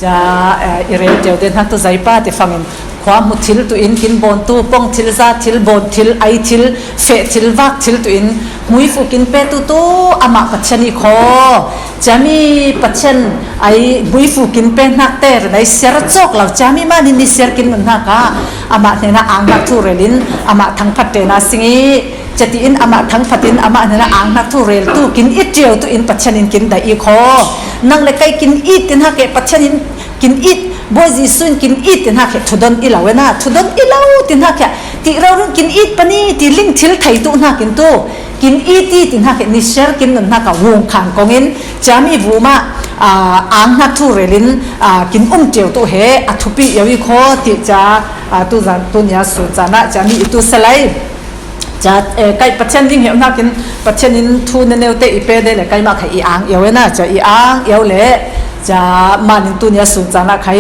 จะอิเรเดียวเดินทางตัวใจป้าที่ฟังความมุทิลตัวอินกินบนตู้ป้องทิลซาทิลบนทิลไอทิลเฟทิลวักทิลตัวอินมุยฟูกินเปตุตู้อามาปัจจันิโคจะมีปัจจันไอมุยฟูกินเป็นนักเตะในเสียร์จอกเราจะมีมานินิเสียร์กินมันนักอามาเนี่ยนะอ่างนักทุเรลินอามาทั้งพัดเตนะสิงจะตีอินอามาทั้งพัดินอามาเนี่ยนะอ่างนักทุเรลตู้กินอิดเดียวตัวอินปัจจันินกินได้อีโคนั่งเลยใกล้กินอิดตินฮักเกปัจจันินกินอิดบ่จีสุนกินอิดตินฮักเกทุดอนอิลาวนะทุดอนอิลาวตินฮักเกที่เราเรื่องกินอิดปนี่ที่ลิงทิลไทยตุนฮักกินตู้กินอิดที่ตินฮักเกนิเชอร์กินนั่นฮักกวงขังกงอินจะมีบูมาอ่างนักทุเรลินกินเจียวตัวเฮอทุปียาวิโคที่จะตุจันตุนยาสุจานะจะมีอิตุสไลจะใกล้ปัจจัยยิ่งเห็นนักกินปัจจัยนี้ทุนเนวเตอีเปเดเลยใกล้มาใครอีอ่างเยาวนะจะอีอ่างเยาวเละจะมานิตุนยาสุจานะใคร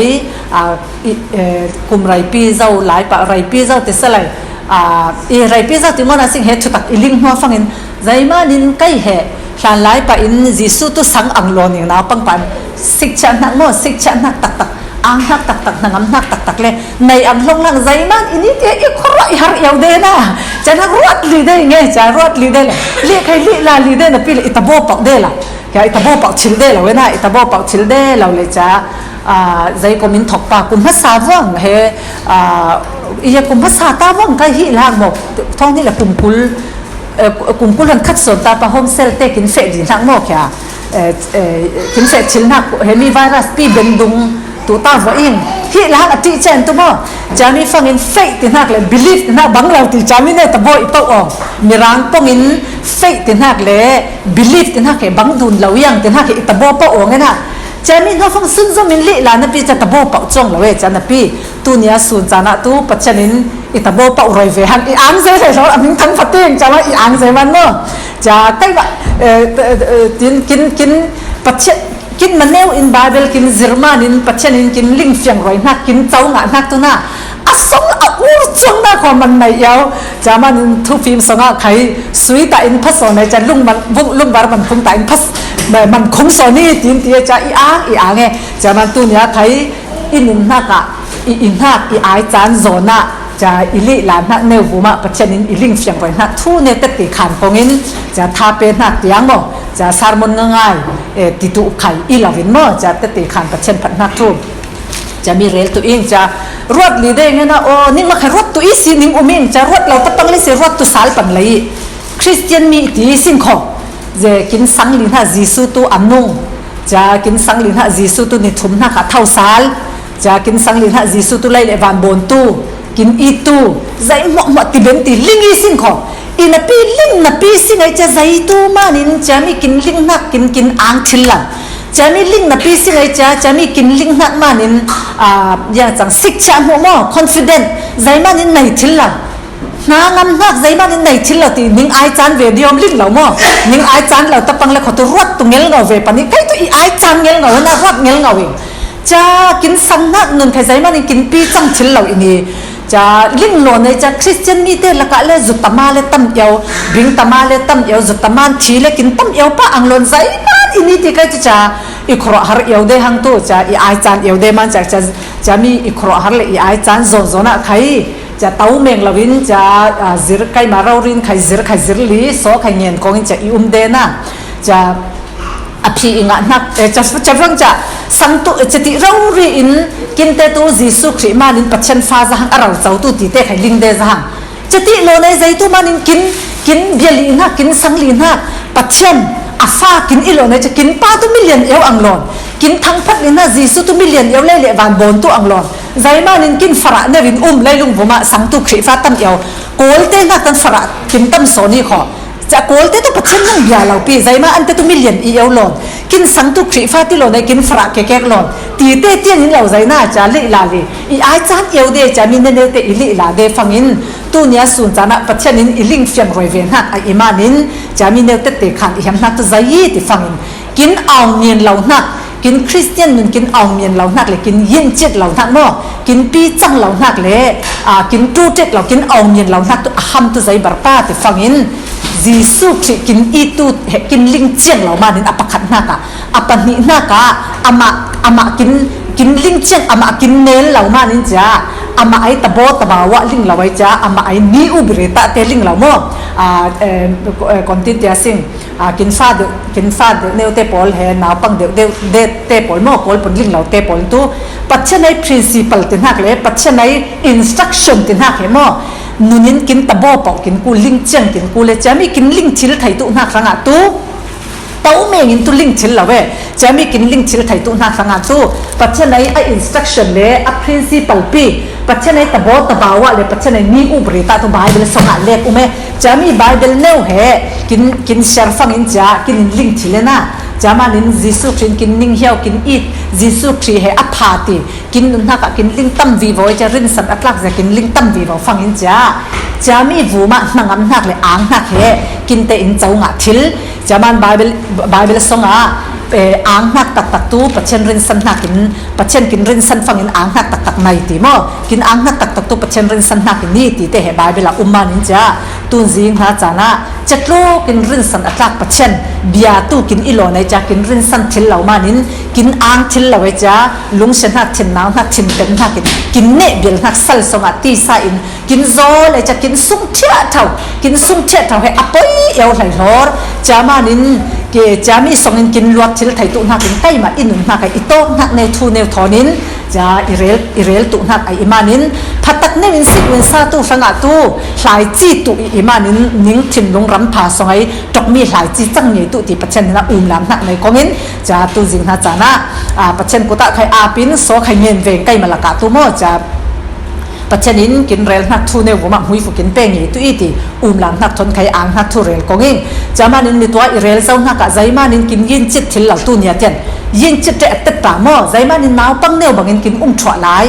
คุมไรปีเจ้าหลายปะไรปีเจ้าติสไลอีไรปีเจ้าที่มันสิ่งเหตุชุดตักอีลิงหัวฟังอินใจมานินใกล้เหตุหลานหลายปะอินจิสุตุสังอังโลนี่นะปังปันสิกชันนักโมสิกชันนักตักอ่างนักตักนังนักตักเลยในอังลงลังใจมันอินี่เกี่ยขรอยหาเยาวเดนะจะนักรวดลีได้ไงจะรวดลีได้เลยเรียกใครลีลาลีได้นะพี่อิตาโบปักได้ละแกอิตาโบปักชิลได้ละเว้ยนะอิตาโบปักชิลได้เราเลยจะใจก็มินถกปากกุมภาษาว่างเฮอีกกุมภาษาตาว่างก็ฮิลางบอกท้องนี่แหละกุมกุลหันคัดสนตาปะโฮมเซลเตกินเฟดินักโมกแค่กินเฟชิลนักเฮมีไวรัสปีเบนดุงตัวตาว่าอิงที่ล้างอธิเจนตัวบ่จามีฟังอินเฟกตินักเลยบิลีฟตินักบังเราติจามีเนี่ยตะบ่อีเป้าออกมีร่างป้องอินเฟกตินักเลยบิลีฟตินักเลยบังดุนเรายังตินักเลยตะบ่เป้าออกไงนะจามีเขาฟังซึ่งจะมีลิลานปีจะตะบ่เป้าจ้องเราเว้จานปีตัวเนี้ยส่วนจานะตัวปัจจัยนี้อีตะบ่เป้ารอยเวหันอีอังเซ่เลยเราอันนี้ทั้งฟัดเองจะว่าอีอังเซ่มันเนาะจะใกล้ว่ากินปัจจัยกินมันเนวอินบาเบลกินซิร์มานินปัจจัยนินกินลิงเฟียงรอยนักกินเจ้าหน้านักตัวน่ะอาสงอาอูจงน่าความมันไม่ยาวจะมันทุกฟิล์มสงอาใครสวยแต่อินพัสโซนจะลุงมันลุงบาร์มันคงแต่อินพัสมันคงโซนี่ตีนตีจะอีอ่างไงจะมันตัวเนี้ยใครอินนักอ่ะอินนักอีไอจานโซน่ะจะอิลิลานักเนวบุมาปัจจัยนินอิลิงเฟียงรอยนักทุเนตติขันกงินจะทาเป็นนักยังบ่จะสารมันง่ายติตุไข่อีลาวินมั่จะตติขันปัจจัยพันนักทุจะมีเรลตัวเองจะรวดลีได้ไงนะโอ้นี่มาแค่รวดตัวอีสินิ่งอุมิงจะรวดเราต้องเลยเสียรวดตัวสารปันเลยคริสเตียนมีที่สิ่งของจะกินสังลินหาจีสุตัวอันนุ่งจะกินสังลินหาจีสุตัวนิทุมนักเท่าสารจะกินสังลินหาจีสุตัวไล่เลวันบนตู้กินอีตู้ใจหมดติเบนติลิงอีสิ่งของอินปีลิงนับปีสิ่งไอจะใจตู้มานินจะมีกินลิงนักกินอ่างทิลลังจะมีลิงนับปีสิ่งไอจะมีกินลิงนักมานินอย่างจังสิกชาหัวหม้อ confident ใจมานินในทิลลังน้างำนักใจมานินในทิลลังตีนิ่งไอจานเวดียมลิงเหล่าหม้อนิ่งไอจานเหล่าตะปังเลยขอตัวรวดตัวเงี้ยเหงาเวปนี้ใครตัวไอจานเงี้ยเหงาหน้ารวดเงี้ยเหงาเองจะกินสังนักนึงใครใจมานินกินปีจังทิลเหล่าอีนี้จะลิงโลนจะคริสเตียนมีเตละกะเลจุดตมาเลตั้มเอวบิงตมาเลตั้มเอวจุดตมาทีเลกินตั้มเอวป้าอังโลนใจมันอินี่ที่ใครจะอีครอฮาร์เอวเดหังตัวจะอีไอจานเอวเดมันจะมีอีครอฮาร์เลยอีไอจานโซน่ะใครจะเต้าเมงลวินจะซิร์ไคมาเรารินใครซิร์ลีโซใครเงียนกงจะอีเดน่ะจะอภิอิงะนักจะฟังจะสังตุจะติเรารีอินกินเตตูจิสุคริมานินปัจจันฟ้าจะหังเราเจ้าตุติเตะใครลิงเดจะหังจะติโลในใจตุมานินกินเบียลีนักกินสังลีนักปัจจันอาฟ้ากินอิโลในจะกินป้าตุมิเลียนเอวอังลอนกินทั้งพัดลินาจิสุตุมิเลียนเอวเล่เลวันบนตุอังลอนใจมานินกินฝรั่งเนวินไล่ลุงผมมาสังตุคริฟ้าตั้มเอวโกลเตนักตันฝรั่งกินตั้มโซนี่ขอจะโกลเตตุปัจจันนั่งยาเราปีใจมาอันเตตุมิเลียนเอวลอนกินสังตุคริฟ้าที่เราในกินฝรั่งแก่ๆลอนตีเตเตียนเราใจน่าจะลิลาลีอีไอจานเอวเดจะมีเนเนเตอิลิลาเดฟังอินตัวเนี้ยส่วนจานะปัจจัยนินอิลิงเฟียงรอยเวียนหักอิมานินจะมีเนเตเตขันอิมนักตัวใจที่ฟังอินกินเอาเมียนเหล่านักกินคริสเตียนนึงกินเอาเมียนเหล่านักเลยกินยินเจ็ดเหล่านักเนาะกินปีจังเหล่านักเลยกินตู้เจ็ดเหล่ากินเอาเมียนเหล่านักตัวห้ามตัวใจบาร์ป้าที่ฟังอินจีสุคริกินอีตูกินลิงเจียงเหล่ามานินอปขัดนักอปนินักอามากิน กินลิงเชียงอามากินเนลเหล่ามานินจ้าอามาไอตะโบตะบาวะลิงเหล่าไว้จ้าอามาไอนี่อุบริตะเตลิงเหล่าโมก่อนที่จะสิ่งกินฟาดเนวเตปอลเฮนาปังเดเตปอลโมปอลปนลิงเหล่าเตปอลตู้ปัจจัยใน principle ตินหักเลยปัจจัยใน instruction ตินหักเหมอนุนินกินตะโบปอกกินกูลิงเชียงกินกูเลยจ้ามีกินลิงชิลไทยตุนักสังอาตุเต้าเมงินตุลิงชิลละเว้จะมีกินลิงชิลไทยตุนักสังอาตุปัจจัยในไอ instruction เลยไอ principle ปีปัจจัยในตะโบตะบาวะเลยปัจจัยในมีอุบริตาตุไบเบิลสงอาเล็กอุเมจะมีไบเบิลเนวเฮกินเชร์ฟังอินจ้ากินลิงชิลนะจามานินยิสุครินกินนิ่งเหี่ยวกินอีดยิสุครีเฮอพาติกินนักกินลิงตั้มวีโวจะรินสัตอักลักจะกินลิงตั้มวีโวฟังอินจ้าจามีวูมาหนังอันนักเลยอ่างนักเฮกินเตอินเจ้างะทิลจามันไบเบิลสงอาอ่างนักตักตู้ปัจเจนรินสันนักกินปัจเจนกินรินสันฟังอินอ่างนักตักในตีมอกินอ่างนักตักตู้ปัจเจนรินสันนักกินนี่ตีเตเฮไบเบิลอุมานินจ้าตุนซิงหาจานะจัดโลกินรินสันอักลักปัจเจนเบียตู้กินอิโลในจ้ากินรินสันทิลเหล่ามานินกินอ่างทิลเหล่าไว้จ้าลุงเชนนักทินน้ำนักทินเป็นนักกินเนเบียลนักสัลสงาตีซาอินกินโซเลยจะกินสุ่งเทียเท่ากินสุ่งเทียเท่าให้อภัยเอวไหลหอร์จามานินเกจามีส่งกินลวดทิลไทยตุนักกินใกล้มาอินุนักอิโต้นักเนทูเนวทอนินจาอิเรลตุนักไออิมานินพัดตักเนวินสิวินซาตุสังอาตุหลายจีตุอิมานินนิ่งทินลงรำพาสงไอจกมีหลายจีจังเนี่ยตุติปัจเจนนะลำนักในกงินจาตุจิงนาจานะปัจเจนกุตะใครอาปินโซใครเงินเวงใกล้มาละกาตุโมจาปัจจัยนี้กินเรลนักทูเนวมาหุยฟุกินเป้งยี่ตุอีตีลำนักทนใครอ่างนักทูเรลกงินจามานินมีตัวอิเรลเจ้านักใจมานินกินยินจิตทิลเหล่าตุเนียเจนยินจิตเตะตาโมใจมานินน้าวปังเนวบังกินชั่วหลาย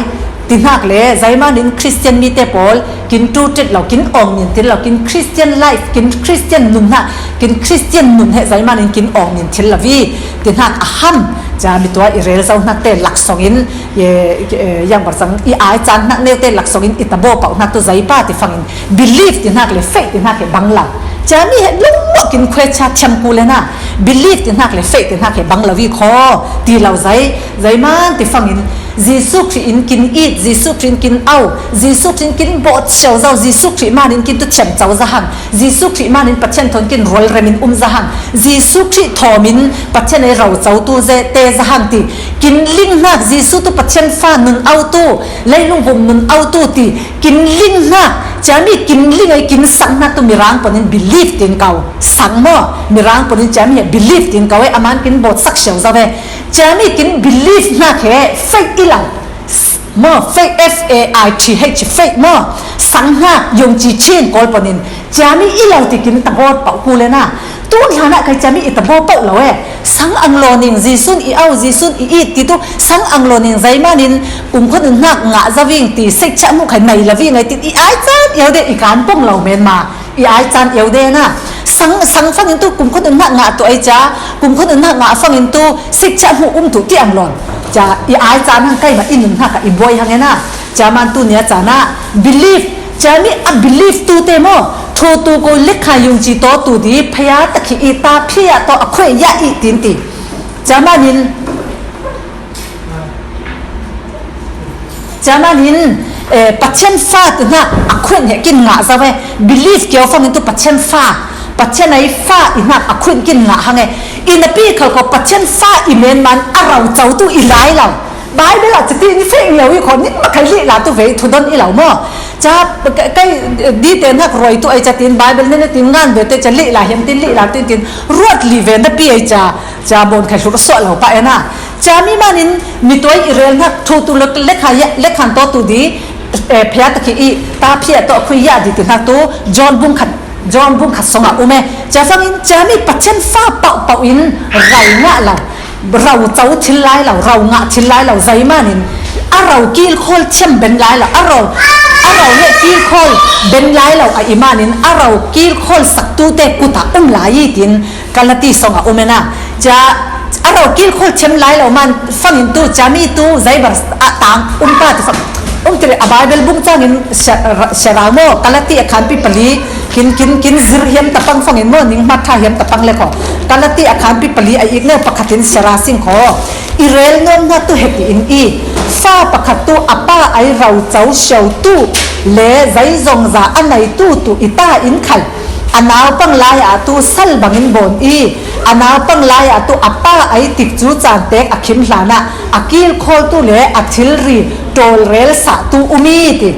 ตินักเลยใจมานินคริสเตียนมีเตปอลกินตูจิตเรากินองนินทิลเรากินคริสเตียนไลฟ์กินคริสเตียนนุ่นนะกินคริสเตียนนุ่นให้ใจมานินกินองนินทิลละวีตินักอาหัมจะมีตัวอิเรลเจ้านักเตะหลักสองอินยังบอกสังอีอาจารย์นักเนวเตะหลักสองอินอิตาโบเป่านักตัวใจป้าติฟังอิน believe ตินักเลย faith ตินักเลยบังหลังจะมีเหตุลุงกินเควชาเชมกูเลยนะ believe ตินักเลย faith ตินักเลยบังละวีคอตีเราใจมันติฟังอินยิสุครินกินอีดยิสุครินกินเอายิสุครินกินบดเชลเจ้ายิสุคริมานินกินตุเชมเจ้าจะหังยิสุคริมานินปัจเจนทนกินรอยเรมินจะหังยิสุคริทอมินปัจเจนในเราเจ้าตัวเจเตจะหังตีกินลิงนักยิสุตุปัจเจนฟ้าหนึ่งเอาตัวไล่ลุงผมหนึ่งเอาตัวตีกินลิงนักจะมีกินลิงไอกินสังนักตัวมีร่างปนิน believe ตินเก่าสังโมมีร่างปนินจะมี believe ตินเก่าไออามันกินบดสักเชลเจ้าเวจะมีกิน believe นักเหfaithอีหลังมอ faith faith faith มอสังหายงจีเช่นกอลปนินจะมีอีหลังที่กินตะโบดเป่ากูเลยนะตัวหานะใครจะมีตะโบเป่าเราสังอังโลนินจีซุนอีเอาจีซุนอีติตุสังอังโลนินใจมานินคนอื่นนักงะจะวิ่งตีเซ็กชะมุขไหนละวิ่งไงติอีไอจานเอวเดอีการป้องเราเมนมาอีไอจานเอวเดนะสังฟังอินตุคนอื่นนักงะตัวไอจ้าคนอื่นนักงะฟังอินตุเซ็กชะมุถูที่อังโลนจะอีไอจานนั่งใกล้มาอินุนนักอีบอยหังเนะจะมันตุเนี่ยจานะ believe จะมีbelieve ตูเตโมทูตูโกเล็กขายงจีโตตูดีพยาตะขีอีตาเพียโตอควยยะอีตินติจามานินปัจเจนฟ้าตัวน่ะอควยเนี่ยกินงาซะเว้ believe เกี่ยวฟังอินตุปัจเจนฟ้าปัจเจนไอฟ้าอีน่ะอควยกินงาหังไงอินปีเขาก็ปัจเจนฟ้าอีเมนมันอะเราเจ้าตู้อีไลเราบายไปละจะตีนี่เฟงเหลวอีคนนี่มาใครเลี้ยลาตัวเวทุนดนอีเหลาหม้อจะใกล้ดีเตนักรวยตัวไอจะตีนบายไปเนี่ยตีนงานเวทจะเลี้ยลาเห็นตีนเลี้ยลาตีนรวดลีเวนนั่นปีไอจะบนใครชุดสวดเหลาไปนะจะมีมานินมีตัวอีเรนนักทูตุเล็กขายเล็กขันโตตูดีเพียตะกี้ตาเพียตัวคุยยาดีตีนักตัวจอห์นบุ้งขัดสงะอุเมจะฟังอินจะมีปัจเจนฟ้าเป่าอินไรงะเราเจ้าทิลไลเรางะทิลไลเราใจมานินเรากิลโคลเช่มเป็นไลเราเราเนี่ยกิลโคลเป็นไลเราไอมานินเรากิลโคลสักตูเตกุตาไลตินกาลตีสงะอุเมนะจะเรากิลโคลเช่มไลเรามันฟังอินตูจะมีตูใจบาร์ต่างป้าที่ฟัง tiri a Bible bung changin seramo kalati akhan pi pali kin zir hiam tapang fangin mo ning matha hiam tapang le ko kalati akhan pi pali ai ikne pakhatin sera sing ko irel nom na tu happy in i fa pakhatu apa ai rau chau shau tu le zai zong za anai tu ita in khal anaw pang lai a tu sal bangin bon i anaw pang lai a tu apa ai tik chu chan tek akhim hlana akil khol tu le athil ri tol rel sa tu umi ti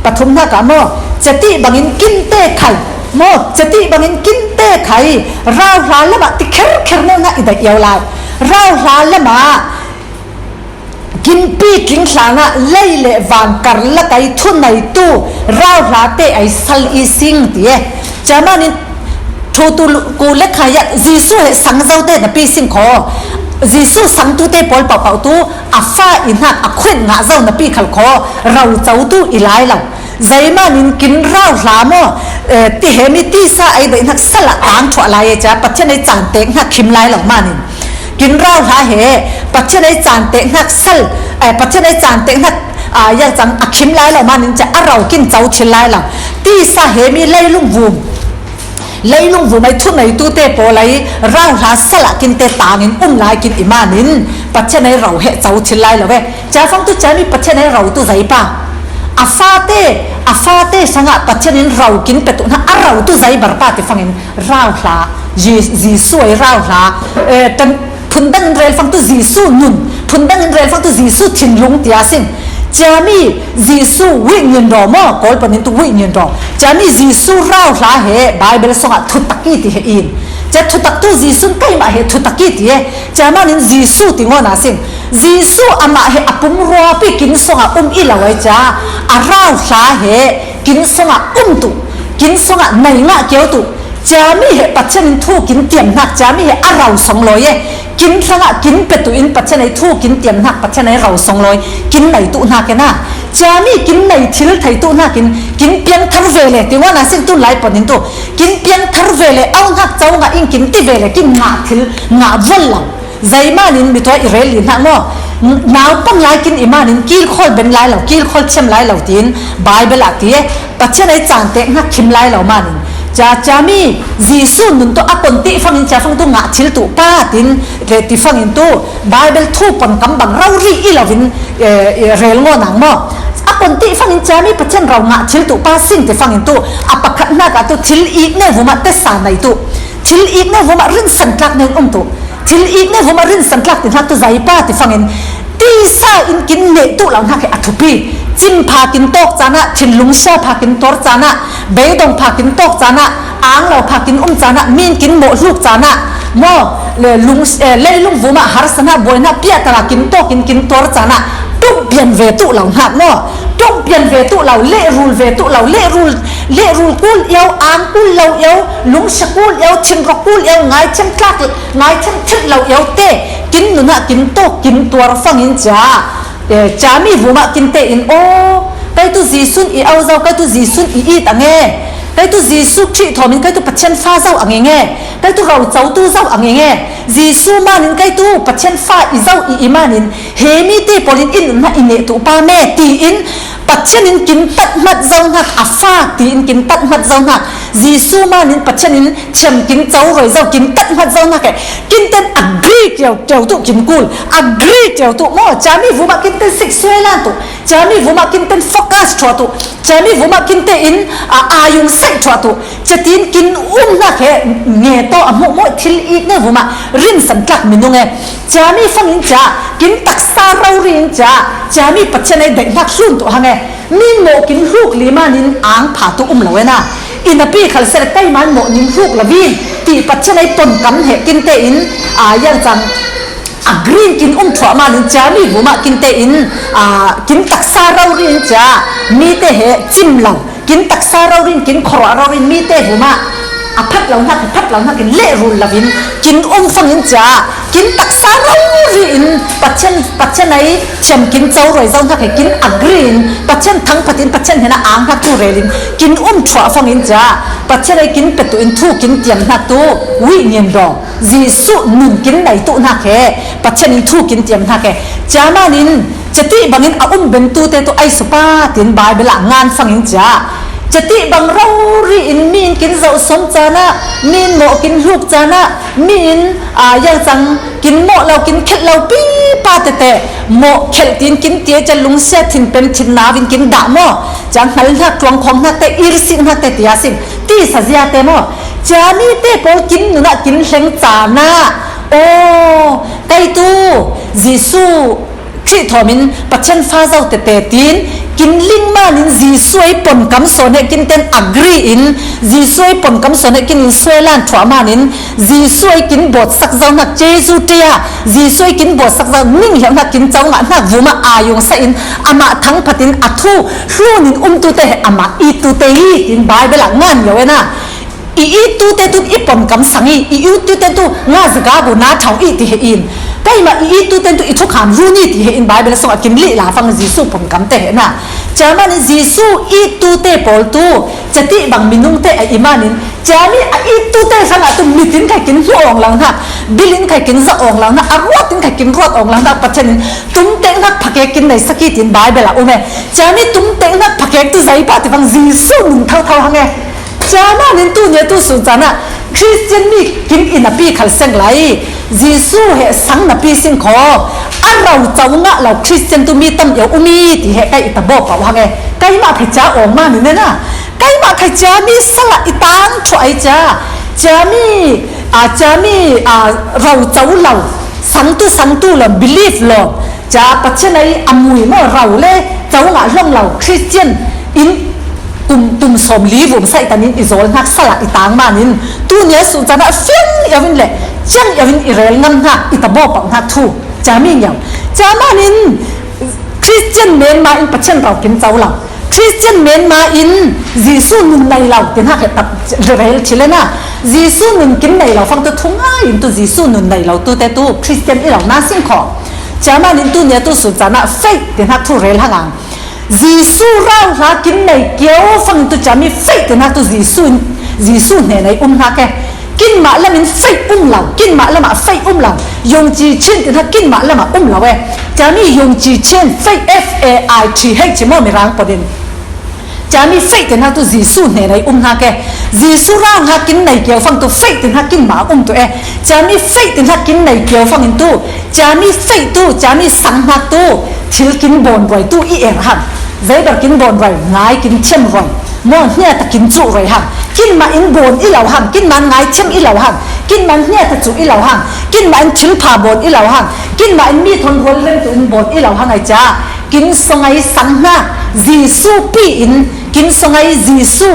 pathum na ka mo chati bangin kin te khai mo chati bangin kin te khai raw hla lama ti kher no na ida yaw lai raw hla lama kin pi king hlana leile van kar la kai thu nai tu raw hla te ai sal i sing ti chamanin thu ku lekhaya jisu he sangjau te na pi sing kho jisu sang tu te pol pau tu afa inha akhwen nga zau na pi khal kho rau chau tu ilai lo zaimanin kin rau hlamo ti hemi ti sa ai de nak sala ang thwa lai cha patchen ai chan te na khim lai lo manin kin rau hla he patchen ai chan te nak sal patchen ai chan te nak ya chang akhim lai lo manin cha arau kin chau thil lai lo ti sa hemi leilung vum leilung vu mai thu nei tu te po lai rau hla sala kin te tangin lai kin imanin patchen ai rau he chau thil lai lo ve cha fang tu cha mi patchen ai rau tu zai pa afate sanga patchen in rau kin pe tu na arau tu zai bar pa te fangin rau hla ji suai rau hla tan phundan rel fang tu jisu nun phundan rel fang tu jisu thin lung tia sing chami jisu win ro mo kol panin tu win ro chami jisu rau hla he bible songa thutaki ti he in cha thutak tu jisu kai ma he thutaki ti he chama nin jisu ti ngona sing jisu ama he apum ro pi kin songa ilawai cha arau hla he kin songa tu kin songa nai nga keu tu chami he patchen thu kin tiam nak chami he arau song lo ye kin thanga kin petu in patchen ai thu kin tiam nak patchen ai rau song loi kin nai tu na ke na chami kin nai thil thai tu na kin pian thar vele ti wana sing tu lai panin tu kin pian thar vele au nak chau nga in kin ti vele kin nga thil nga volla zaimanin mi to irel in ha mo naw pang lai kin imanin kil khol ben lai lo kil khol chem lai lo tin bible ati patchen ai chan te nga khim lai lo manin cha chami jisu nun to akon ti fangin cha fang tu nga thil tu pa tin le ti fangin tu bible thu pon kam bang rau ri ilovin rel ngo nang mo akon ti fangin chami patchen rau nga thil tu pa sing te fangin tu apakhat na ka tu thil ik ne huma te sa nai tu thil ik ne huma rin san tlak ne tu thil ik ne huma rin san tlak tin ha tu zai pa ti fangin ti sa in kin ne tu lang ha ke athupi chim pha kin tok chana thin lung sha pha kin tor chana beidong pha kin tok chana ang lo pha kin chana min kin mo luk chana mo le lung vuma harsana boina pia tara kin tok kin tor chana tum pian ve tu long ha no tum pian ve tu lo le rul ve tu lo le rul kul yau ang kul lo yau lung sha kul yau chin ro kul yau ngai chem tlak ngai chem thit lo yau te kin nuna kin tok kin tor fangin cha chami vuma kin te in o kai tu jisun i au zau kai tu jisun i tange kai tu jisu thi thomin kai tu patchen fa zau ange kai tu rau chau tu zau ange jisu manin kai tu patchen fa i zau i imanin hemi te polin in na ine tu pa me ti in patchen in kin tat mat zau hak afa ti in kin tat mat zau hak jisu manin patchen in chem kin chau roi zau kin tat mat zau hak kin ten agree cheu tu kin kul agree cheu tu mo chami vuma kin ten sik suelan tu chami vuma kin ten focus thwa tu chami vuma kin te in ayung sek thwa tu chatin kin na ke nge to amu mo thil ik ne vuma rin san tlak minunge chami fangin cha kin taksa rau rin cha chami patchen ai dek nak sun tu hange min mo kin huk limanin ang pha tu lawena in a pi khal ser kai man mo nin huk lavin ti patchen ai ton kam he kin te in yang chang green kin thwa ma nin chami vuma kin te in kin taksa rau rin cha mi te he chim lo kin taksa rau rin kin khora rau rin mi te vuma a phat lo na kin le rul lavin kin fangin cha kin taksa ro ri in pachen ai chem kin chau roi zau na ke kin agrin pachen thang patin pachen hena ang na tu relin kin thwa fangin cha pachen ai kin petu in thu kin tiam na tu wi nyen do jisu nun kin nai tu na ke pachen in thu kin tiam na ke chamanin chati bangin a ben tu te to ai supa tin bible ngan fangin cha chati bang ri in min kin zau som chana min mo kin luk chana min yang chang kin mo lo kin khet lo pi pa te mo khel tin kin tie cha lung se thin pen thin na win kin da mo chang hal na twang khong na te ir sin na te tia sin ti sa zia te mo chani te pol kin nu na kin hleng chana o kai tu jisu khi thomin pachen pha zau te tin kin ling manin jisui pon kam sone kin ten agree in jisui pon kam sone kin soi lan thwa manin jisui kin bot sak zau na jesu tia jisui kin bot sak zau ning hiam na kin chau nga na vuma ayung sa in ama thang phatin athu hrunin tu te ama I tu te hi in bible ngan yowena I tu te tu ipon kam sangi I tu te tu nga zaga bu na thau I ti he in kai ma I tu te tu I thu kham ru ni ti he in bible so akin li la fang jisu pon kam te na chaman jisu I tu te pol tu chati bang minung te ai imanin chami I tu te sanga tu mitin kai kin ong lang na bilin kai kin za ong lang na arwat tin kai kin rot ong lang na pachen tum te na phake kin nei sakit in bible la ume chami tum te na phake tu zai pa ti bang jisu nun thau thau hange chama nin tu ne tu su chana Christian mi kin in a pi khal sang lai jisu he sang na pi sing kho arau chau nga la Christian tu mi tam yo umi ti he kai ta bo pa wa nge kai ma phi cha ong ma ni na kai ma khai cha mi sala itang thoi cha chami rau chau lau sang tu la believe lo cha pachen ai amui mo rau le chau nga long lau Christian in tum som li vum sai tanin izol nak sala itang manin tu nya su chana fiang yawin le chang yawin irel ngam na itabo pa na thu chami nyam chamanin Christian men ma in pachen raw kin chawla Christian men ma in jisu nun nai law tin ha ke tap rel chilena jisu nun kin nai law fang to thunga in tu jisu nun nai law tu te tu Christian i law na sing kho chamanin tu nya tu su chana faith tin ha thu rel hangang jisu rau ha kin nei keu fang tu chami faith na tu jisu ne nei na ke kin ma lamin faith law kin ma lama faith law yong ji chen tin ha kin ma lama law e chami yong ji chen faith faith chimo mi rang podin chami faith na tu jisu ne nei na ke jisu rau ha kin nei keu fang tu faith tin ha kin ma tu e chami faith tin ha kin nei keu fang in tu chami faith tu chami sang na tu thil kin bon roi tu I er han zai bar kin bon roi ngai kin chem roi mo hnia ta kin chu roi han kin ma in bon I law han kin man ngai chem I law han kin man hnia ta chu I law han kin ma in thil pha bon I law han kin ma in mi thon hol lem tu in bon I law han ai cha kin songai sang na jisu pi in kin songai jisu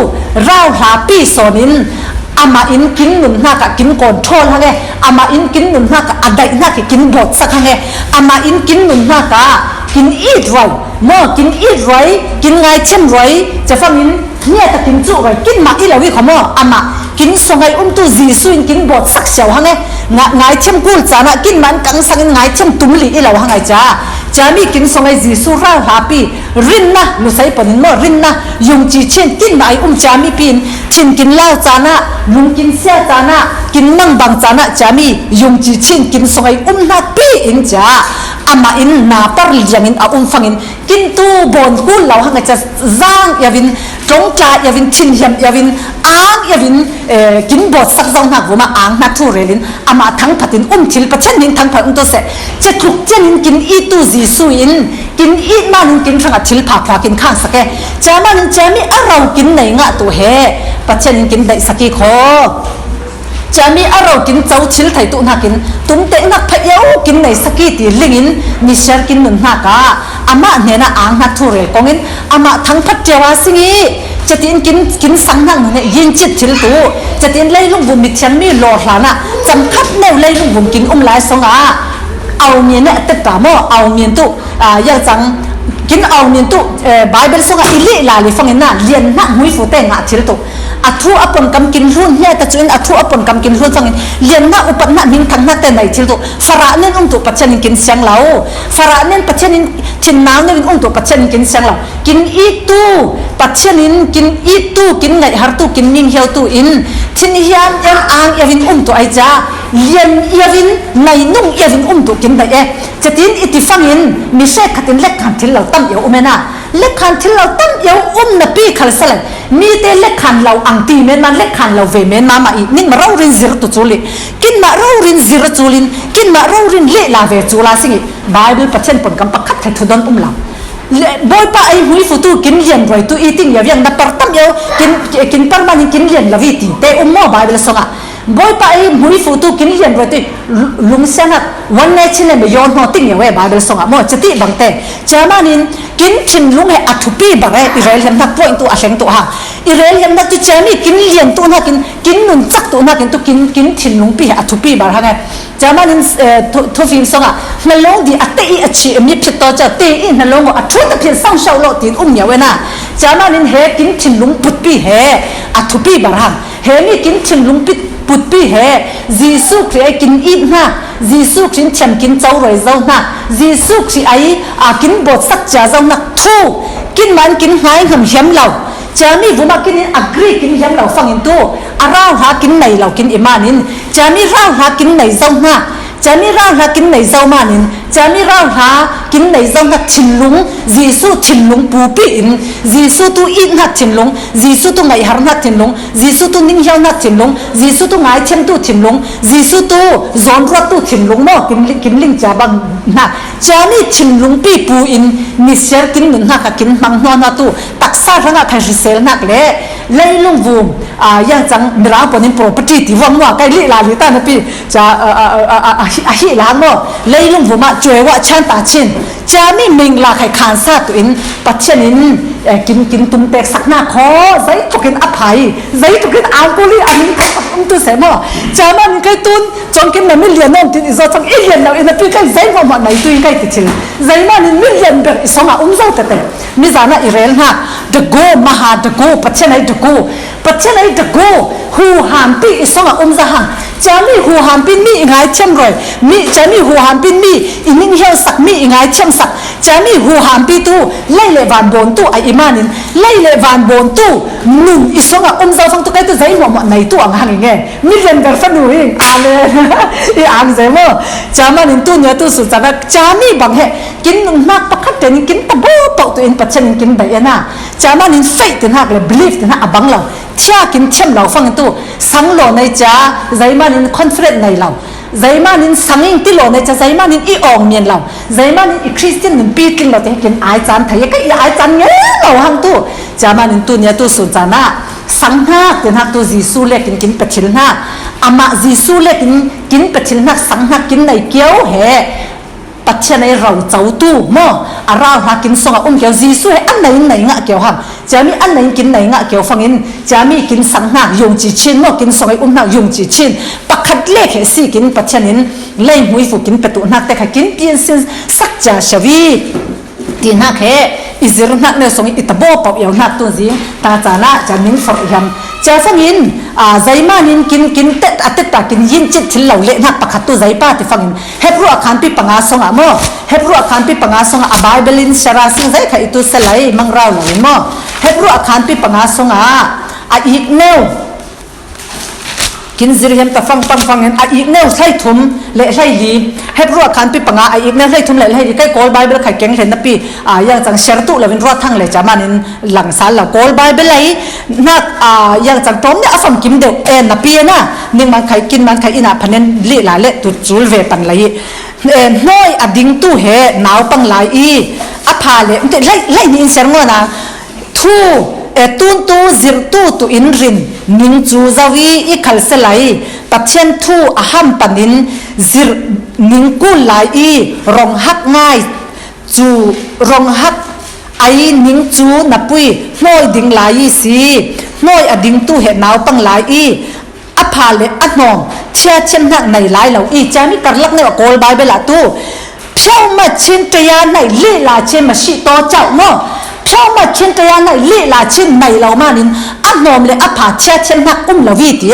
rau ha pi sonin ama in kin nun na ka kin control ha nge ama in kin nun na ka adai na ke kin bot sak ha nge ama in kin nun na ka kin eat right mo kin eat right kin ngai chem right cha fam in nia ta kin chu right kin ma I lawi khomo ama kin songai tu jisu in kin bot sak chau ha nge ngai chem kul cha na kin man kang sang in ngai chem tumli I law ha ngai cha chami kin songai jisu ra happy rin na lu sai panin mo rin na yung chi chen kin mai chami pin thin kin lao chana lung kin sia chana kin nang bang chana chami yung chi chen kin songai na pi in cha ama in na par liangin a fangin kin tu bon kul law hanga cha zang yavin trong cha yavin thin hiam yavin ang yavin kin bot sak zong na vuma ang na thu relin ama thang phatin thil pachen nin thang phat to se che thuk chen kin I tu jisu in kin I man kin thanga thil pha kin khang sake chaman chami arau kin nei nga tu he pachen kin dai saki kho chami arau kin chau chil thai tu na kin tum te na phayau kin nei saki ti lingin ni shar kin nun na ka ama ne na ang na thu re kongin ama thang phat chewa singi chatin kin sang nang ne yin chit thil tu chatin lai lung bu mi thian mi lo hlana cham khat neu lai lung bum kin lai songa au mien ne te ta mo au mien tu ya chang kin au mien tu bible songa I li la li fangin na lian na hui fu te nga thil tu อัฐุอปนกำกินรุ่นเนี่ยแต่จุนอัฐุอปนกำกินรุ่นฟังเลียนหน้าอุปนัดนิ่งทั้งนัดแต่ไหนที่ตัวฟาระเนี่ยตุปัจจัยกินเสียงเราฟาระเนี่ยปัจจัยทินน้ำเนี่ยตุปัจจัยกินเสียงเรากินอีตู้ปัจจัยกินอีตู้กินไงหาตู้กินนิ่งเหี่ยวตู้อินทินเฮียนเอ็มอ่างเอวินตัวไอจ้าเลียนเอวินในนุ่งเอวินตัวกินได้จะตินอิติฟังอินมิเช่ขัดตินเล็กขันทิลเราตั้มเอวเมน่าเล็กขันทิลเราตั้มเอวนับปีขัลสลัดมีแต่เล็กขันเราอังตีเมนมันเล็กขันเราเวเมนมาอีกนิ่งมาเราเรียนซิรตุจูลิกินมาเราเรียนซิรจูลินกินมาเราเรียนเละลาเวจูลาสิงไบเบิลปัจเจนปนกำปักขัดไททุดอนเราบอยป้าไอ้หุยฟูตูกินเลียนไว้ตูอีติ้งอย่างนับปัตตั้มเอวกินปัร์มันกินเลียนละวิติแต่หม้อไบเบิลสงะบอยป้าไอ้หุยฟูตูกินเลียนไว้ตูลุงเสนัดวันนี้ชินเลยไม่ยอมหัวติ้งอย่างไว้ไบเบิลสงะหม้อจะตีบังเตจามานินกินชินลุงให้อัฐปีบะไรอิเรลยังนักพวกตัวอาเซงตัวฮะอิเรลยังนักจุเจมีกินเลียนตัวนักกินนุนจักตัวนักกินตัวกินชินลุงปีอัฐปีบะไรไงจามานินทุฟิมสงะนั่นลงดีอัตติอัจฉีมีผิดต่อจะตีอินนั่นลงอัฐตะเพียนสร้างเสาโลตินอย่างไว้น่ะจามานินเฮกินชินลุงปุดปีเฮอัฐปีบะไรเฮมีกินชินลุงปีปุดปีเฮจีสุครีกินอีน่ะจีสุครีฉันกินเจ้าไรเจ้าน่ะจีสุครีไอ้กินบดสักจ่าเจ้าน่ะทูกินมันกินหายหำเหี้ยมเราจามีวุมากินอักรีกินเหี้ยมเราฟังอินตัวเราหากินไหนเรากินอิมานินจามีเราหากินไหนเจ้าน่ะจามีเราหากินไหนเจ้ามานินจามีเราหากินไหนเจ้าน่ะชินลุงจีสุชินลุงปูปีอินจีสุตัวอินนัดชินลุงจีสุตัวไงหานัดชินลุงจีสุตัวนิ่งเหี่ยวนัดชินลุงจีสุตัวไงเช่นตัวชินลุงจีสุตัวจอนรัดตัวชินลุงมั่วกินลิงจ่าบังน่ะจามีชินลุงปีปูอินมิเชลกินหนึ่งนักกินมังนวนัดตัวตักซาทั้งนักใครเซลนักเลยเลยลุงวูมยังจังมีร้านปนิน property ที่ว่างว่าใกล้ลิลาลิตานะพี่จะฮิลางโน่เลยลุงวูมาช่วยว่าฉันตาชินจามีมิงลาใครขานซาตัวอินปัจเจนินกินตุ้มเตกสักหน้าคอใจตุกินอภัยใจตุกินอังกุลีอันนี้ตัวเสมอจามันใครตุนจงกินมันไม่เลียนน้องติดอิสระจังอีเลียนเราอินพี่ใครใจว่ามันไหนตัวใครติดชิลใจมันไม่เลียนแบบสองอ่ะเจ้าแต่มิจานะอิเรลฮะเดกูมหาเดกูปัจเจนัยเดกูปัจเจนัยเดกูหูหามปีสองอ่ะจะหังจามีหูหามปีมีง่ายเช่นไรมีจามีหูหามปีมีอินิ่งเหี่ยวสักมีง่ายเช่นสักจามีหูหามปีตู้ไล่เลวันบนตู้ไออิมานินไล่เลวันบนตู้นุ่มอิสงะจะฟังตัวใครตัวใจหัวมันในตู้อ่างหันยังไงมิเรียนแบบฟันดูอิงอ่านเลยอีอ่านเสมอจามานินตู้เนื้อตู้สุดจากจามีบางแห่กินนุ่มมากประคับแต่นี่กินตะโบตกตัวเองปัจจัยกินแบบนั้นจามานินเฟยตินหักเลย believe ตินหักบังเราเที่ยกินเช่มเราฟังตู้สังโลในจ้าใจมานิน confident ในเราใจมานินสังอิงติโลในจ้าใจมานินอีอองเมียนเราใจมานินอีคริสเตียนหนึ่งปีกินเราแต่กินไอจานไทยก็อีไอจานเงี้ยเราหังตู้จามานินตู้เนี้ยตู้สุดจานะสังหักตินหักตู้จีซูเล็กกินเป็ดชิลหักอามาจีซูเล็กกินเป็ดชิลหักสังหักกินในเกี้ยวแห่ปัจจัยในเราเจ้าตู้มั่วเราหากินสองเกี่ยวจีซูให้อันไหนงะเกี่ยวหังจะมีอันไหนกินไหนงะเกี่ยวฟังอินจะมีกินสังหักยงจีชินมั่วกินสองหักยงจีชินปักขัดเล็กเหสิกินปัจจัยนินเล่งหุยฟูกินเป็ดตุนักแต่ขกินเปลี่ยนสิสักจ่าชวีตีนักเหอิจรุนักเนี่ยส่งอิตาโบปอบเอวนักตัวจีตาจานะจะมินฝรั่งจะฟังอินใจมานินกินเตะเตะตากินยินจิตที่เราเละนักปักขัดตัวใจป้าที่ฟังอินเฮบรัวขันปีปังอาสงะมั่วเฮบรัวขันปีปังอาสงะบายเบลินชราสิงใจขอิตุสลายมังราวเหล่านี้มั่วเฮบรัวขันปีปังอาสงะอีกเนวกินซิริยันตะฟังเห็นอีกเนวใส่ถุมเละใส่ดีเฮบรัวขันปีปังอาอีกเนวใส่ถุมเละใส่ดีใกล้โกลไบเบิลไข่เก่งเห็นนะปียังจังเชรตุเลวินรัวทั้งเลยจะมานินหลังสารเราโกลไบเบิลเลยนักยังจังตรงเนี่ยฟังกินเดียวนะปีนะนิ่งมันไข่กินมันไข่อินาพันเนนลิลาเละตุจูลเวปันเลยน้อยอดิ่งตู้เหหนาวปังไหลอภาเละไล่นี่อินเสียงว่านะทูตุนตูจิรตูตุอินรินนิงจูจาวีอีขัลเซลัยตัดเชนทูอาหัมปันินจิรนิงกุลไลรองฮักง่ายจูรองฮักไอนิงจูนับปุยน้อยดิ่งไลสีน้อยอดิ่งตู้เหนาวปังไลอภาเลอันนองเชื่อเช่นนักในไลเหล่าจามิการลักในว่าโกลบายเบลาตู้เช่ามาชินตยาในลีลาเชมาชิโตเจ้าเนาะชอบมาชินตยาในลีลาชินในเรามานินอ นอมเลยอภาเชเชนนักละวิตี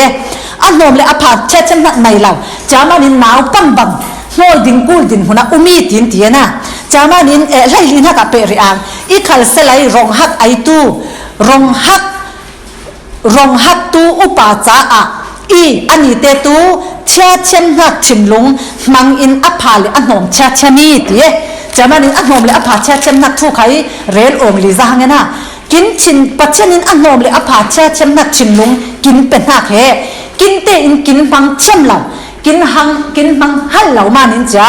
อันนอมเลยอภาเชเชนนักในเราจามานินหนาวปังบังโง่ดินกูดินหัวมีตินตีนะจามานินไล่ลินฮักเปรียงอีขัลเซลัยรองฮักไอตูรองฮักตูอุปาจาอะอีอันนี้เตตูเชเชนนักชินลุงมังอินอภาเลยอันนอมเชเชนีตีจามานินอันนอมเลยอภาเชเชนนักทุกใครเรลองลิซาเงนะกินชินปัจเจนินอันนอมเลยอภาเชเชนนักชินลุงกินเป็นหักเหกินเตอินกินฟังเช่มเหล่ากินมังฮัลเหล่ามานินจ้า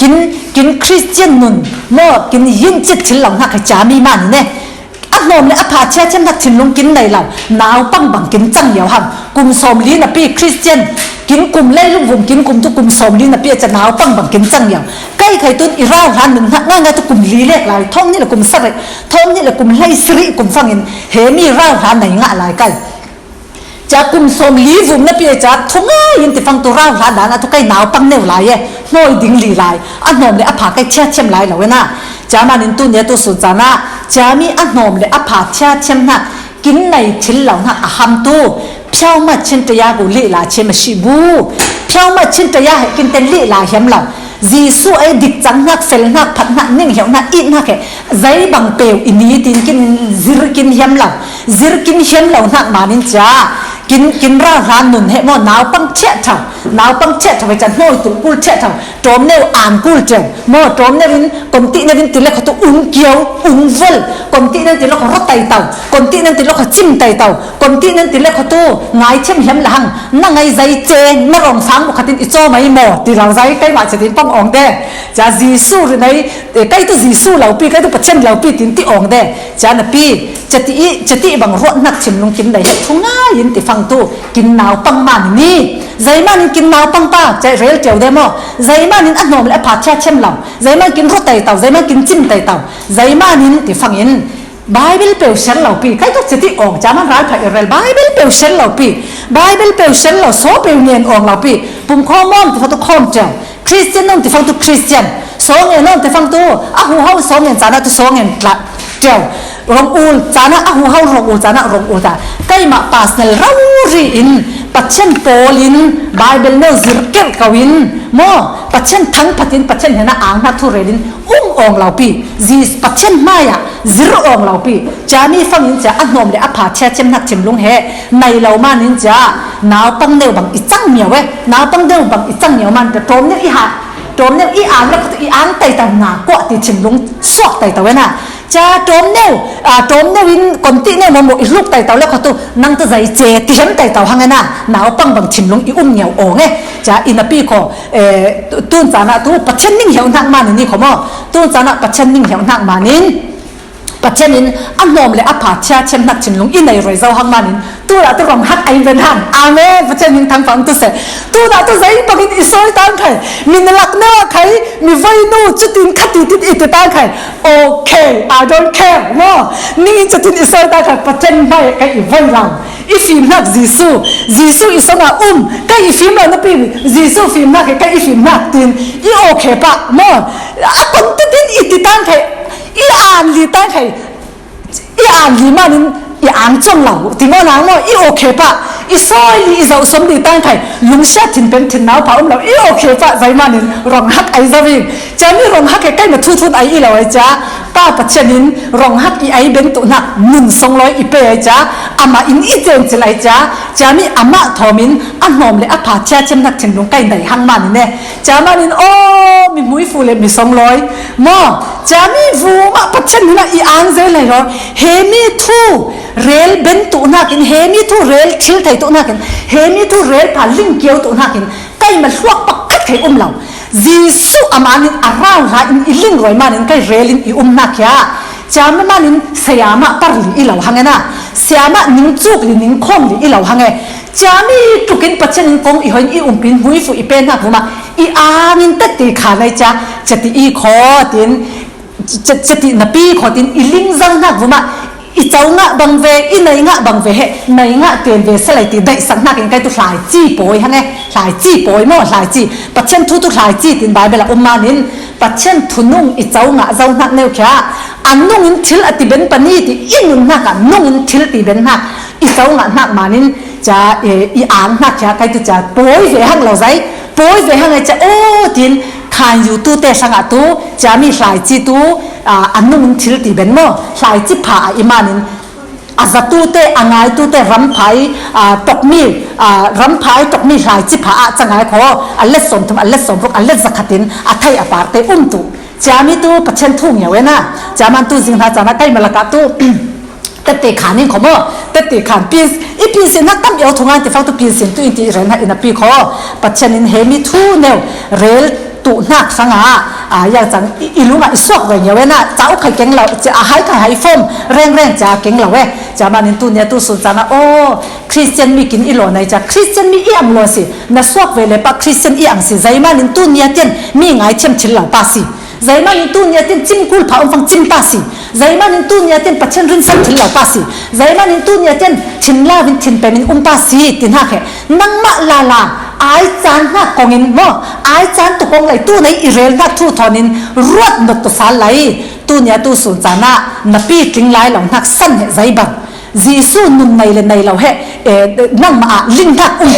กินคริสเตียนนุนโม่กินยินจิตถึงเหล่านักจามีมันเนี่ยอันนอมเลยอภาเชเชนนักชินลุงกินในเหล่าหนาวปังบังกินจังเหยวหังกุมสมลีนะพี่คริสเตียนกินกุมเล่ลุงบุมกินกุมทุกกุมสมลีนะพี่จะหนาวปังบังกินจังเหยวใกล้ใครตุนอีร่างร้านหนึ่งนั่งไงทุกกุมลีเล็กลายท้องนี่แหละกุมสักเลยท้องนี่แหละกุมไล่สิริกุมฟังอินเฮมีร่างร้านไหนงะลายใกล้จากกุมสมลีบุมนะพี่จะทุ่งง่ายยินติฟังตัวร่างร้านนั้นทุกใกล้หนาวปังเนวลายเย่น้อยดิ่งลีลายอันนอมเลยอภาใกล้เช่เช่มลายเหล่าเว้นะจามานินตุนเนี่ยตัวสุจานะจามีอันนอมเลยอภาเช่เช่มนะกินในชิ้นเหล่านั้นอาหามตู้เพียวมาชินตยากุลีลาเชมชิบูเพียวมาชินตยาให้กินเต็นลีลาเหี่ยมเหล่าจีสูไอดิกจังนักเฟลนักพัดนักนิ่งเหี่ยวนักอินนักใจบังเปียวอินนี้ตินกินซิรกินเหี่ยมเหล่าซิรกินเหี่ยมเหล่านักมานินจ้ากินร่างร้านนุนให้หม้อหนาวปังเช็ดเท่าหนาวปังเช็ดเท่าไปจันโน่ตุ่กูเช็ดเท่าโจมเนวอ่านกูเจ้าหม้อโจมเนวินกมติเนวินติเล็กเขาตัวอุ้งเกียวอุ้งวลกมติเนติเล็กเขารถไตเต่ากมติเนติเล็กเขาจิ้มไตเต่ากมติเนติเล็กเขาตัวไงเช่มเหี่ยมหลังนั่งไงใจเจนไม่รองฟังบุคตินอิโจไม่หมดตีเราใจใกล้มาจะตินป้องอ่องเด้จะจีสู้หรือไงใกล้ตัวจีสู้เหล่าปีใกล้ตัวปัจเจนเหล่าปีตินติอ่องเด้จานปีจะติบังรถนักชิมลงกินได้ทุ่งง่ายยินติฟังตัวกินหนาวปังมันนี่ใจมันกินหนาวปังป้าใจเรียลเจียวได้มั้งใจมันอันนอมและผัดแช่เช่มเหล่าใจมันกินรสไตเต่าใจมันกินจิ้มไตเต่าใจมันติฟังยินไบเบิลเปลวเชนเหล่าปีใครก็จะติออกจามันร้ายผัดเรลไบเบิลเปลวเชนเหล่าปีไบเบิลเปลวเชนเหล่าโซเปลวเนียนออกเหล่าปีปุ่มข้อมอนติฟังตัวข้อมเจ้าคริสเตียนนั่นติฟังตัวคริสเตียนโซเงินนั่นติฟังตัวอ่ะหูเฮาโซเงินจานะตัวโซเงินละเจ้ารองอูลจานะอ่ะหูเฮารองอูลจานะรองอูลจาใกล้มาปาสเนลเรารีอินปัจเจนโปลินไบเบิลเนอร์ซิร์เกลกวินโมปัจเจนทั้งปัจเจนเห็นนะอ่างนักทุเรลินองเหล่าปีจีปัจเจนมายะซิร์องเหล่าปีจานี่ฟังนินจาอันนอมเลยอภาเชเจมนักเจมลุงเฮในเหล่ามานินจาหนาวปังเนวบังอีจังเหนียวเว้หนาวปังเนวบังอีจังเหนียวมันแต่โจมเนี่ยอีหัดโจมเนี่ยอีอ่านแล้วก็อีอ่านไตตาหนากว่าติเจมลุงสวกไตตาเว้น่ะจะโจมเนี่ยวินคนที่เนี่ยมันหมดอีลูกไตเต่าแล้วเขาตัวนั่งตัวใจเจที่เห็นไตเต่าหังไงน่ะหนาวปังบังชิมลงอีเหนียวโอ่งไงจะอินาปีขอตุนจานะตัวปัจเจนิ่งเหี่ยวนักมานี่ขอมอตุนจานะปัจเจนิ่งเหี่ยวนักมานินปัจเจนินอันนอมเลยอภาเชเชมนักชิมลงอินในไรเจ้าหังมานินตัวละตัวรองฮักไอเวนหังอาเมนปัจเจนินทางฝั่งตัวเสตัวละตัวใจปักินอิสอยตังไข่มีนลักเนื้อไข่มีไฟนู่จุดตินขัดติดอิตตังไข่โอเค I don't care มั้งนี่จะตินอิสอยตังไข่ปัจเจนไม่ไอ้ไฟเราอีฟิล์มนักจีซูอิสระก็อีฟิล์มเราเนี่ยเป็นจีซูฟิล์มนักก็อีฟิล์มนักตินอีโอเคปะมั้งอ่ะคนตินอิตตังไข่อีอ่านลีตังไข่อีอ่านลีมานินอีอ่านจงเหล่าที่มันหนังมั้งอีโอเคปะอีซอยลีอีเจ้าสมดีตังไข่ลุงเสียถิ่นเป็นถิ่นหนาวเผาเราอีโอเคปะใจมานินรองฮักไอซาวิงจะมีรองฮักใกล้มาทุนไออีเราไอจ้าป้าปัจเจนินรองฮักอีไอเบนตุนัก1,200อีเปไอจ้าอามาอินอีเจนจะไอจ้าจะมีอามาทอมินอันนอมเลยอภาเชเจมนักเชนลงใกล้ไหนหังมันเนี่ยจะมานินโอ้มีมุ้ยฟูเลยมี200มั้งจะมีฟูมาปัจเจนินอีอันเจเลยเหรอเฮมีทูเรลเบนตุนักินเฮมีทูเรลชิลไทยตุนักินเฮมีทูเรลผ่านลิงเกียวตุนักินใกล้มาลวกปักกัดไทยเราจีสุอามานินอาราหาอินอิลิงรอยมานินใกล้เรลินอินักยาจามมานินเสียมาปาร์ลีอิเหล่าหังนะเสียมานิงจุกลีนิงคมลีอิเหล่าหังจามีตุกินปัจจัยนิงคงอีหอยอีปินหุยฟูอีเป็นนักมาอีอานินตัดตีขาในจ้าจะตีอีขอตินจะตีนปีขอตินอิลิงจังนักมาอีเจ้างะบังเวอีในงะบังเวเหในงะเตียนเวสไลตีได้สักนักยังไงตัวหลายจี้ปอยฮะไงหลายจี้ปอยมั่วหลายจี้ปัจจัยทุกหลายจี้ตินใบเบลามานินปัจจัยทุนุ่งอีเจ้างะเจ้านักเนวแค่อันนุ่งอินทิลอติเบนปนีติอินุนนักอันนุ่งอินทิลติเบนนัก อีเจ้าหนักมานินจะอีอ่างนักจะใครตัวจะป่วยเวหังเราใจป่วยเวหังไงจะโอ้ทินขานอยู่ตู้เตะสังกัดตู้จะมีหลายจีตู้อันนู้นทิลตีเป็นโม่หลายจีผ่าอีมานินอาจจะตู้เตะอ่างไงตู้เตะรำไผ่ตกมีรำไผ่ตกมีหลายจีผ่าจะไงขออันเล็กสมทุมอันเล็กสมรุกอันเล็กสักตินอัฐัยอปาร์เตตู้จะมีตู้ปัจเจนทุ่งอย่างเว้ยนะจะมันตู้สิงหาจะนักใกล้มาละกัตู้แต่เตะขานี่ขโมแต่เตะขาปีนอีปีนเสียนักตั้มเอาทุ่งงานที่ฟังตู้ปีนเสียนตู้อินทีเรนให้อินปีขอปัจเจนินเฮมิทูเนวเรลตุนักสังหาอย่างจังอีลุงอีสวกเว้ยอย่างเว้ยนะจะเอาไข่เก่งเราจะหายไข่หายฟมแรงจะเก่งเราเว้ยจะมานินตู้เนี่ยตู้สุดจังนะโอ้คริสเตียนมีกินอีหลอในจะคริสเตียนมีอีอังโลสินักสวกเว้ยเลยปะคริสเตียนอีอังสิใจมานินตู้เนี่ยเตียนมีไงเชื่อมชิลเหล่าปาสิใจมันนี่ตู้เนี่ยเต็มจิ้มกุลผาองฟังจิ้มปาสิใจมันนี่ตู้เนี่ยเต็มปัจจัยรินสันถิ่นเหล่าปาสิใจมันนี่ตู้เนี่ยเต็มถิ่นลาวินถิ่นเป็นปาสิตินหักเหนังมะลาไอจานนักกองอินโมไอจานตุกองไหลตู้ในอิเรลนักทูทอนินรวดนตุสาไหลตู้เนี่ยตู้สุนจานะนับปีติงไหลหลงนักสั้นเหใจบังจีซูนุนในเลนในเราเหนั่งมาลิงนักอุ้ม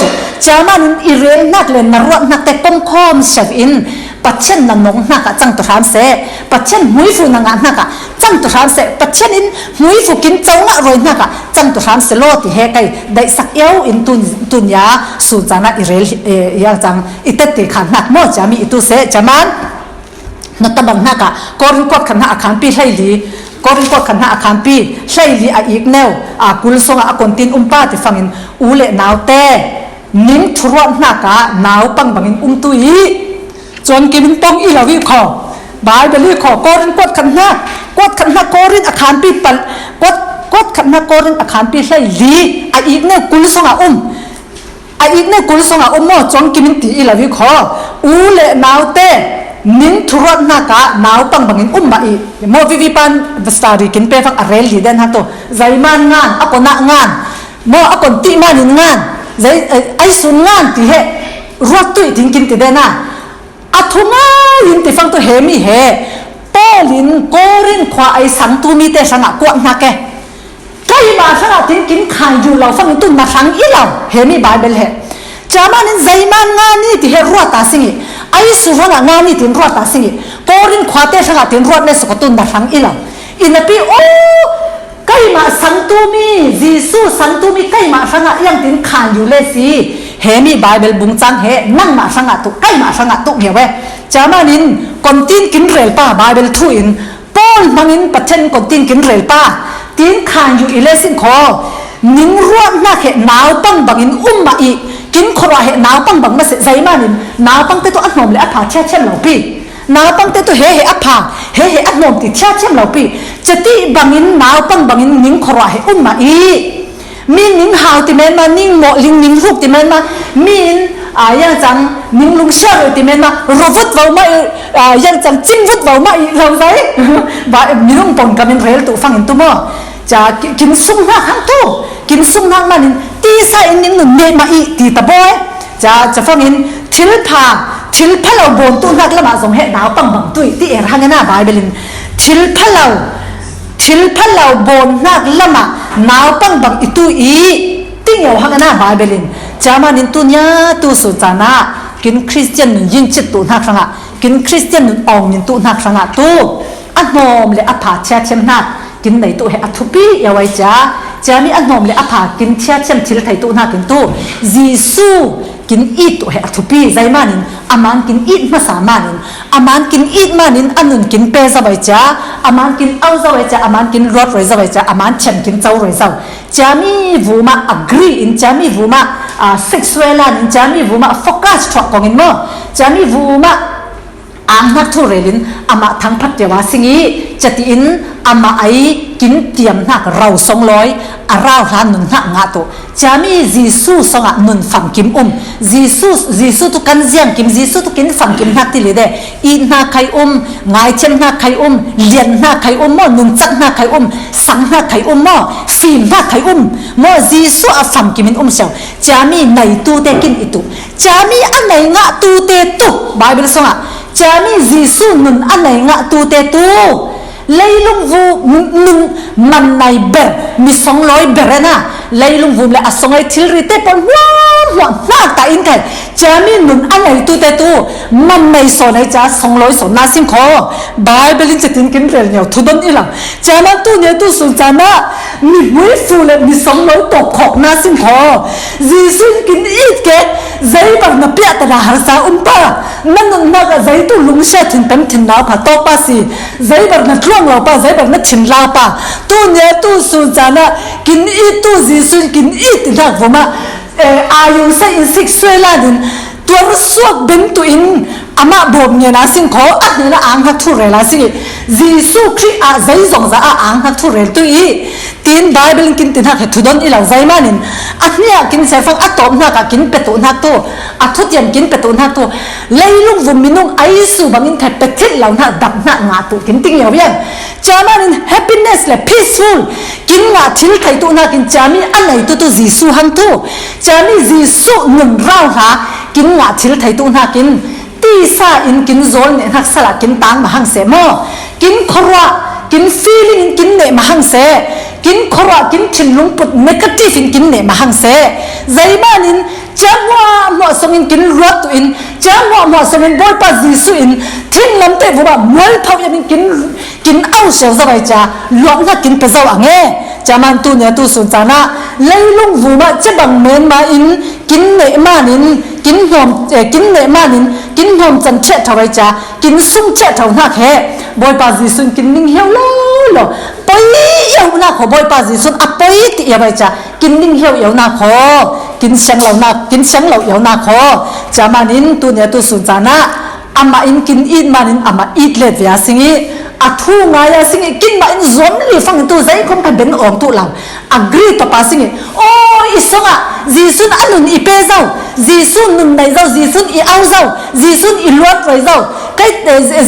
จามันอิเรลนักเลนนรวดนักแต่ป้องคอมเชฟอินปัจเจนนันนงนักจังตุรานเสปัจเจนมุ้ยฟูนังนักจังตุรานเสปัจเจนอินมุ้ยฟูกินเจ้าหน้ารอยนักจังตุรานเสโลติเฮกัยได้สักเอวอินตุนยาสุจานะอิเรลยังจังอิเตติขันนักโมจามีอิตุเสจามันนัตบังนักกอรินกอดขันนักขันปีไลลีกอรินกอดขันนักขันปีไลลีอีกแนวกุลสงะคนตินป้าที่ฟังอินอูเลนาวเตนิ่งทรวดนักนาวปังบังอินตุยจนกินป้องอีหลาวิขอบายเบลีขอกอรินกดขันหน้ากอรินอาคารปีปัลกดขันหน้ากอรินอาคารปีใส่ลีอีกเนี่ยกุลสงะอีกเนี่ยกุลสงะโมจนกินตีอีหลาวิขออูเลนาวเตนินทรวดนักนาวปังบังอินมาอีโมวิปันสตาริกินเปฟังอะไรลีเดนฮัตโตใจมันงานอากนักงานโมอากนติมานินงานใจไอสุนงานที่เหรวดตุยทิ้งกินติเดน่าอัทุมายินติฟังตัวเฮมีเฮปอลินโกรินควาไอสังตูมีแต่สังกวนักแกใครมาสังทิ้งกินขายอยู่เราฟังตุนมาสังอีเราเฮมีบายเบลเฮจามันใจมันงานนี่ที่เฮรัวตาสิงไอสุวรรณงานนี่ที่รัวตาสิงโกรินควาแต่สังที่รัวเนี่ยสกุตุนมาสังอีเราอินปีโอใครมาสังตูมีจีซูสังตูมีใครมาสังยังทิ้งขายอยู่เลยสิเฮมีไบเบิลบุงจังเฮนั่งมาสังกัดตุใกล้มาสังกัดตุเหี้ยเว้จามานินคนตีนกินเรลป้าไบเบิลทูอินป้อนมังอินปัจเจนคนตีนกินเรลป้าตีนขานอยู่อีเลสินคอนิ่งรวดนักเหนาวปังบังอินมาอีกินครัวเหนาวปังบังมาเสใจมานินนาวปังเตตัวอันนมเลยอภาเช่เช่นเหล่าปีนาวปังเตตัวเฮอภาเฮอันนมติเช่เช่นเหล่าปีจะตีบังอินนาวปังบังอินนิ่งครัวเหมาอีมีนิ่งหาวติเมนมานิ่งโมลิงนิ่งรูปติเมนมามีนยังจังนิ่งลุงเชื่อติเมนมารวุดเบาไม่ยังจังจิ้มวุดเบาไม่เราใจบ่ามีลุงปนกับมินเรลตุฟังอินตุโมจะกินซุ่มนักหันตุกินซุ่มนักมันตีใส่นิ่งหนึ่งเนมาอีตีตะบอยจะฟังอินทิลพาเราบนตุนักละมาสงเหตุหนาวปังบังตุยที่เอรังน่าบายเบลินทิลพาเราบนนักละมาหนาวปังบังอิตุอีติ้งเอาหังน่าบายเบลินจามานินตุเนียตุสุจานะกินคริสเตียนนุนยิงจิตตุนักสังะกินคริสเตียนนุนอองนินตุนักสังะตุอันโนมเลอภาเชียเชมนักกินในตุเหอทุปียาไว้จ้ามีอันโนมเลอภากินเชียเชมทิลไทตุนักกินตุจีซูกินอีตุเหอทุปีใจมานินอามันกินอีมาสามานินอามันกินอีมานินอันนุนกินเปซาไว้จ้าอามันกินเอาซาไว้จ้าอามันกินรถไว้ซาไว้จ้าอามันเชมกินเจ้าไว้ซาจามีวูมาagree in จามีวูมาsexual นินจามีวูมา focus ถอดกองอินโมจามีวูมาอังนักทุเรลินอามาทั้งพัดเจวาสิงีจะตีอินอามาไอกินเตรียมนักเรา200เราล้านนุนนักงาโตจามีจีซูสงะนุนฝังกิมจีซูตุกันเจียงกิมจีซูตุกินฝังกิมนักที่เลยเดอีนักใครไงเช่นนักใครเลียนนักใครโมนุนจักนักใครสังนักใครโมฟิล์มนักใครโมจีซูอาฝังกิมินเสียวจามีในตูเตกินอิตุจามีอันไหนงะตูเตตุบายเบลสงะจามีจีซูนุนอันไหนงะตูเตตุเลยลุงวูนุนมันในเบรมี200เบรนะ lấy lung vùng lại song ai thil ri te pon hoa na ta in kai chami nun anai tu te tu man mai so nai cha song loi so na sim kho bible in chatin kin rel nyau thudon ilang chama tu ne tu sun chama mi bui fu le mi song loi to khok na sim kho jisu kin it ke zai bar na pya ta har sa pa nan na ga zai tu lung sha thin tam thin na pha to pa si zai bar na thlong lo pa zai bar na thin la pa tu ne tu sun chana kin it tu jisu kin it na voma ayung sa in six swela din tuar suak ben tu in ama bom nya na sing kho at na ang ha thu re la si jisu khri a zai zong za a ang ha thu re tu i tin bible kin tin ha thu don ilang zai manin atnia kin se fang atom na ka kin petu na to athut yam kin petu na to leilung vum minung ai su bangin khat petit law na dap na nga tu kin ting yaw yan chamanin happiness le peaceful kin nga thil thai tu na kin chami anai tu jisu han tu chami jisu nun rau ha kin nga thil thai tu na kin ti sa in kin zol ne hak sala kin tang ma hang se mo kin khorwa kin feeling kin ne ma hang se kin khorwa kin thin lung put negative in kin ne ma hang se zaimanin changwa mo songin kin ruat tu in changwa mo songin bol pa jisu in thin lam te buba mol thau yamin kin au sel za bai cha lom na kin pe zaw ange chaman tu ne tu sun chana leilung vuma chabang men ma in kin ne manin kin ne manin kin hom chan che thawai cha kin sung che thaw na khe boy pa jisu kin ning hiao lo poi yau na kho boy pa jisu a poi ti ya bai cha kin ning hiao yau na kho kin sang lo yau na kho chamanin tu ne tu sun chana ama in kin it manin ama it le via singi athu nga ya singi kin ma in zon li fang tu zai khom ka ben om tu lang agree to pa singi o isonga jisun anun i pe zau jisun nun nai zau jisun i au zau jisun i luat roi zau kai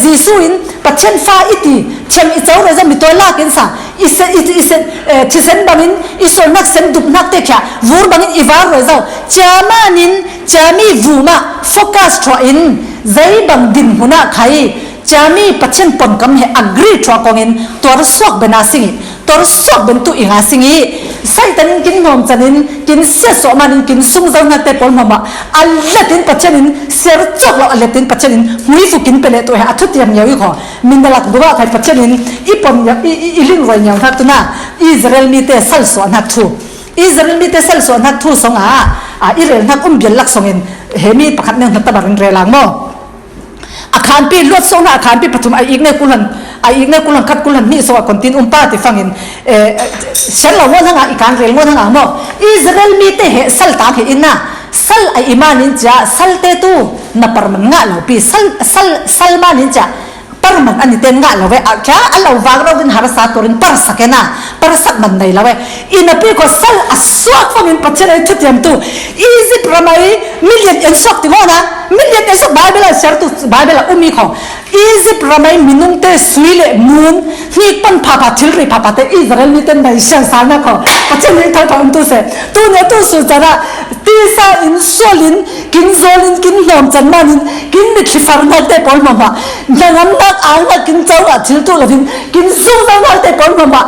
jisuin pachen fa iti chem i chau roi zau mi tola ken sa isen thisen bangin isol nak sen dup nak te kya vur bangin i var roi zau chamanin chami vuma focus tro in zai bang din huna khai chami pachen pon kam he agree tro kongin tor sok bena singi tor sok ben tu inga singi saitan kin nom chanin kin se so manin kin sung zau na te pol mama allatin pachenin ser chok lo allatin pachenin hui fu kin pele to ha athu tiam yawi kho mindalak duwa khai pachenin ipom ya iling roi nyang thak tuna Israel mi te sal so na thu Israel mi te sal so na thu songa a Israel nak bial lak songin hemi pakhat nang ta barin relang mo akhan pi lot so na akhan pi pathum ai igne kulan khat kulan ni so kontin pa ti fangin sel lo nga ikan rel mo nga mo Israel mi te he sal ta he inna sal ai imanin cha sal te tu na parman nga lo pi sal manin cha parman ani ten nga lo we kya alo wag ro din har sa torin par sakena par sak man nei lawe ina pi ko sal aswak fangin pachera thutiam tu Egypt ramai million en sok ti na million en sok bible share tu bible umi kho Egypt ramai minung te suile mun ni pan papa thilri papa te Israel ni ten dai shan sa na kho pachen ni thal pam tu se tu ne tu su jara ti sa in solin kin zolin kin lom chan manin kin mi khifar na te pol mama nangam nak ang na kin chaw a thil tu lovin kin sung na te pol mama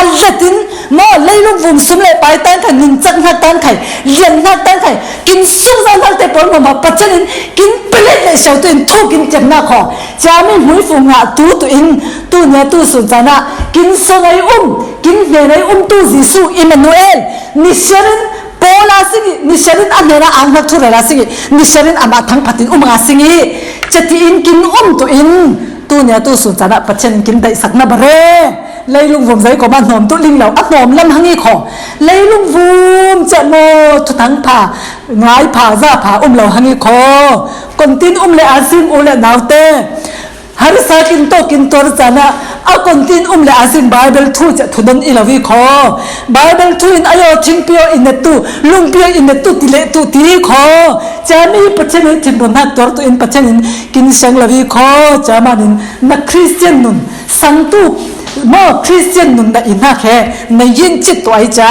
allatin mo leilung vum sum le pai tan khan nin chak na tan khai lian na tan khai kin sung na te pol mama pachen kin pele le shaw tu in thu kin chem na kho chami hui fu nga tu in tu ne tu sun chana kin songai kin ne tu jisu Emmanuel ni sharin pola singi ni sharin anera ang na thu la singi ni sharin ama thang phatin nga singi chati in kin tu in tu ne tu sun chana pachen kin dai sakna bare leilung vom zai ko man nom tu ling lo a nom lam hangi kho leilung vom cha mo thu thang pha ngai pha za pha lo hangi kho kontin le asim le naute har sa kin tor chana a kontin le asim bible thu cha thudon ilawi kho bible thu in ayo thingpio in tu lungpio in tu tile tu ti kho chami pachen thin don na tor tu in pachen kin sang lawi kho chamanin na christian nun sang tu mo christian nun da ina khe na yin chit to ai cha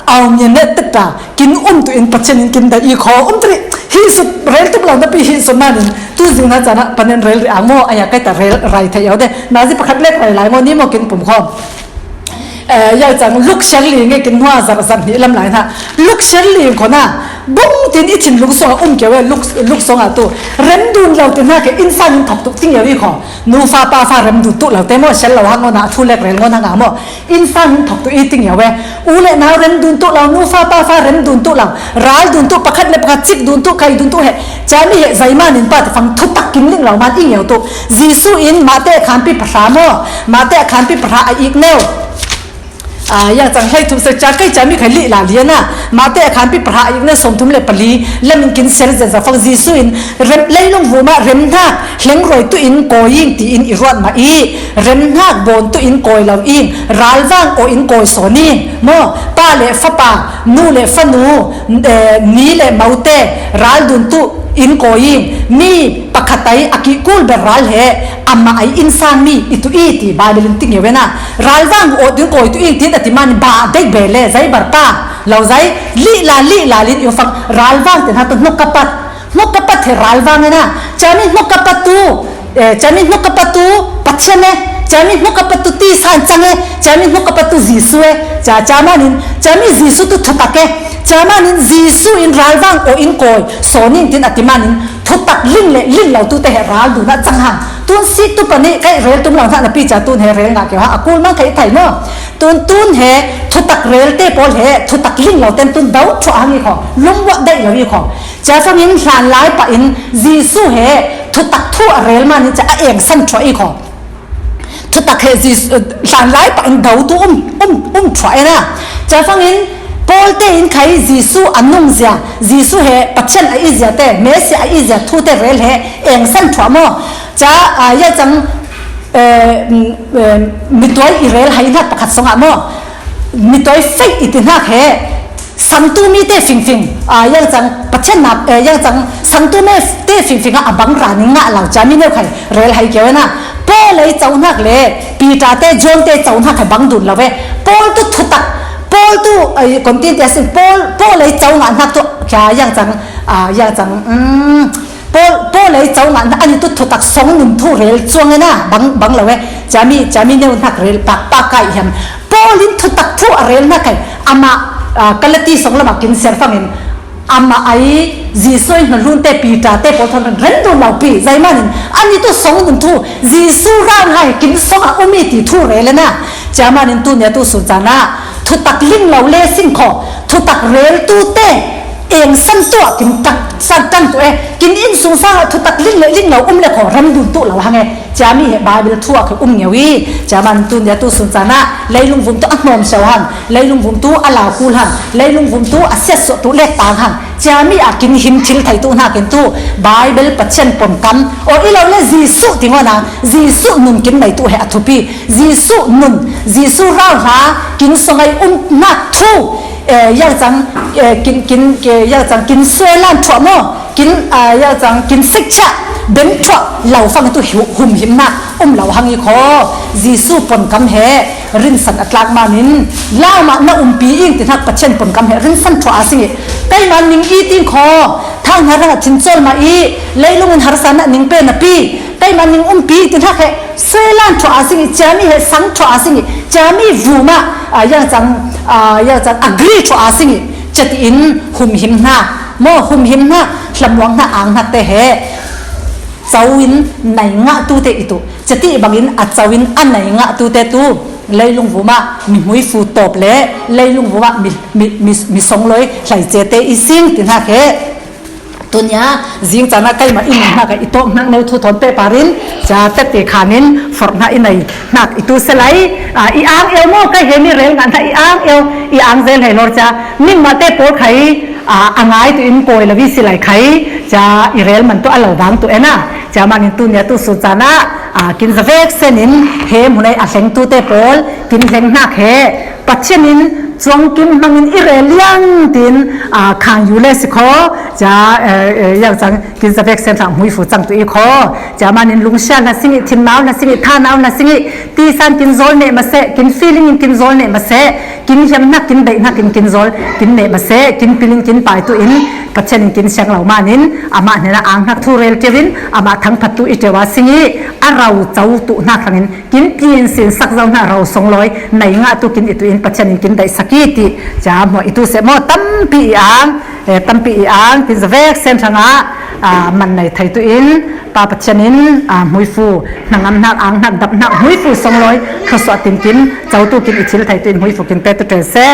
aw nyen ne ta kin tu in pachen kin da i kho tri hi su rel tu blang da pi hi su manin tu jing na chana panen rel amo aya kai ta rel rai thai yode na ji pakhat lek rai lai mo ni mo kin pum khom ยังจังลูกเชลลี่ไงกินหัวจังนี่ลำไหลนะลูกเชลลี่คนน่ะบุ้งตินอีถิ่นลูกสองเกี่ยวลูกสองตัวเริ่มดูเราตัวน่าเกอินซันถกตุกทิ้งอย่างนี้ขอนูฟ้าป้าฟ้าเริ่มดูตุเราเต็มว่าเชลเราหางงนะทุเล็กเร่งงนะงามว่าอินซันถกตุกอีทิ้งอย่างเว้อูเล่น่าเริ่มดูตุเรานูฟ้าป้าฟ้าเริ่มดูตุเราร้ายดูตุประคัดเล็บประคัดจิกดูตุใครดูตุเหจะไม่เหตุใจมานินป้าแต่ฟังทุบตักกินลิงเรามันอีเหนียวตุจีซูอินมาเตะขันปีพระโมมาเตะขันปีพระอีกแนวยังจังให้ทุกสัจจะใกล้จะมีใครลิลาเลียนะมาเตะขันปีพระอีกแนวสมทุมเลปลีและมันกินเซลล์จะฟังจีซูอินเริ่มเลยลงหัวมาเริ่มท่าเลี้ยงรอยตัวอินโกยิงตีอินอีรอดมาอีเริ่มท่าบนตัวอินโกยเราอินรัลว่างโออินโกยสอนินโมป้าเล่ฟ้าป้านูเล่ฟ้านูนีเล่มาเตะรัลดุนตุอินโกยิงมีปกติอากิกูลเบรัลเหอามาไออินซานมีอิตุอีตีบาเบลินติงเยเวนะรัลว่างโอดินโกยตุอินที่แต่ที่มันบาเด็กเบลเล่ใจบาร์ป้าเราใจลิลาลินอยู่ฟังรัลว่างแต่ถ้าตัวนกกระปัดเทรัลว่างนะจามีนกกระปัดตูจามีนกกระปัดตูปัจเจเนจามีนกกระปัดตูตีสานจังเอจามีนกกระปัดตูจีซูเอจามานินจามีจีซูตุทตักเอจามานินจีซูอินรัลว่างโออินโกยโซนินตินอติมานินทุตักลิงเราตุเตะรัลดูนะจังหังตุนซีตุปนี่ใครเรลตุนหลังท่านปีจ่าตุนเฮเรลงาเกี่ยวฮะอากูลมันใครไทยเนาะตุนเฮทุตักเรลเตปอลเฮทุตักลิงเราเต็มตุนดาวชัวร์นี่ของลุงวัดได้เราอีของจะฟังยินหลานไล่ปะอินจีซูเฮทุตักทั่วเรลมันจะเองสั้นชัวร์อีของทุตักเฮจีหลานไล่ปะอินดาวตัวชัวร์นะจะฟังยินปอลเตอินใครจีซูอันนุ่งเสียจีซูเฮปัจเจนไอเสียเตเมสไอเสียทุเตเรลเฮเองสั้นชัวร์มั้งจะยังจังมิตัวอิเรลให้นักประคัดสงฆ์มั้งมิตัวเฟกอิตินักเฮสันตุมีเตฟิงยังจังปัจเจนนับยังจังสันตุเมเตฟิงอ่ะบังรานิงะเราจะมีเนื้อใครเรลให้เกี่ยวนะปอลเลยเจ้านักเลยปีตาเตจอนเตเจ้านักให้บังดุลเราเว้ปอลตุทุตักปอลตุคนที่เดสิปอลเลยเจ้านักนักตัวแค่ยังจังปอเลยเจ้าหน้าอันนี้ตุตักสองหนุ่มทุเรลจวงเลยนะบังเลยเว้จามีเนี่ยนักเรลปากไก่เห็นปอลินตุตักทุเรลนักไก่อามากัลตีสองละมากินเสียฟังเห็นอามาไอจีซูนรุ่นเตปีตาเตปอทอนเรนดูเราปีใจมันอันนี้ตุสองหนุ่มทุจีซูร่างให้กินสองอุมิติทุเรลนะจามันตุเนี่ยตุสุจานะตุตักลิงเราเลสิงขอตุตักเรลตุเตเองสั้นตัวกินตักสั้นตั้งตัวกินอินสูงฟ้าทุตักลิ้นเราเลยขอรำดูตัวเราหางไงจะมีบาเบลทั่วคือเงียวีจะมันตุนเดียตุสุนจานะเลยลุงvùngตัวอันนอมเสาหันเลยลุงvùngตัวอัลลาคูลหันเลยลุงvùngตัวอัศสตัวเล็กต่างหันจะมีอากินหิมทิลไทยตัวหน้ากินตัวบาเบลปัจเจนปนกันโอ้ยเราเลยจีสุติว่านะจีสุนุนกินในตัวเหตุทุปีจีสุนุนจีสุเราหากินสงไอนักทูยังจังยังจังกินสวยล้านถั่วมั้งกินยังจังกินสิกชะเบนถั่วเราฟังตัวหุ่มหิมนะเราหังอีคอจีซูปนกำเหรินสันอัตลากมานินล่ามาหน้าปีอิงตินักปัจเจนปนกำเหรินสันถั่วอาสิใกล้มันนิงอีติงคอทางหารักชินโจลมาอีเลยลุงหารักษาหนิงเป็นปีใกล้มันนิงปีตินักเหสวยล้านถั่วอาสิจามีเหสังถั่วอาสิจามีวูมายังจังอักรีชัวอาสิจัดอินหุ่มหิมนาโมหุ่มหิมนาลำวังนาอ่างนาเตะเจ้าวินไหนงะตูเตอิตุจัดที่บางอินอัดเจ้าวินอันไหนงะตูเตตูเลยลุงฟูมามีมวยฟูตบเลยลุงฟูมามีสองเลยไหลเจเตอิซิงตินาเกตัวเนี้ยจิงจานักไก่มาอินนักอิโต้นักเนื้อทุทนเตปารินจะเตะขานินฟอร์นาอินไหนนักอิตุสไลอีอ่างเอลโมก็เห็นนี่เรื่องงานอีอ่างเอลอีอ่างเซลให้ลอร์จ้านิ่งมาเตะโป๊ไข่อ่างไอตัวอินโกยละวิสิไลไข่จะอีเรลมันตัวอะไรดังตัวเอ็นะจะมันอินตัวเนี้ยตัวสุจานะกินสเวกเซนินเฮมุนัยอาเซงตัวเตะโป๊กินเซงนักเฮปัจเจนินจงกินมังอินอิเรเลียงตินขังอยู่เลสิคอจะยังจังกินสเปกเซนทางหุยฟูจังตัวอีคอจะมานินลุงเชนนะสิทินนาวนะสิท่านาวนะสิตีสันกินโซลเนมาเซกินฟีลิ่งกินโซลเนมาเซ กินเฮียมนักกินเบนักกินโซลกินเนบเสกินปิลิงกินปลายตัวอินปัจจัยกินเสียงเหล่ามานินอามาเนี่ยนะอ่างนักทุเรลเจวินอามาทั้งพัตุอิเจวาสิงีเราเจ้าตุนักขังอินกินเพียนสินสักเจ้าหน้าเราส่งลอยในงาตุกินอิตุอินปัจจัยกินได้สักกี่ติจ้าหมออิตุเสมอตั้มปีอ่างพินเวกเซมชงะมันในไทยตัวอินปาปัจจันินมุยฟูนังอันนักอ่างนักดับนักมุยฟูส่งลอยขสวดตินกินเจ้าตุกินอิชิลไทยตัวอินมุยฟูกินเป็ดตัวเตะ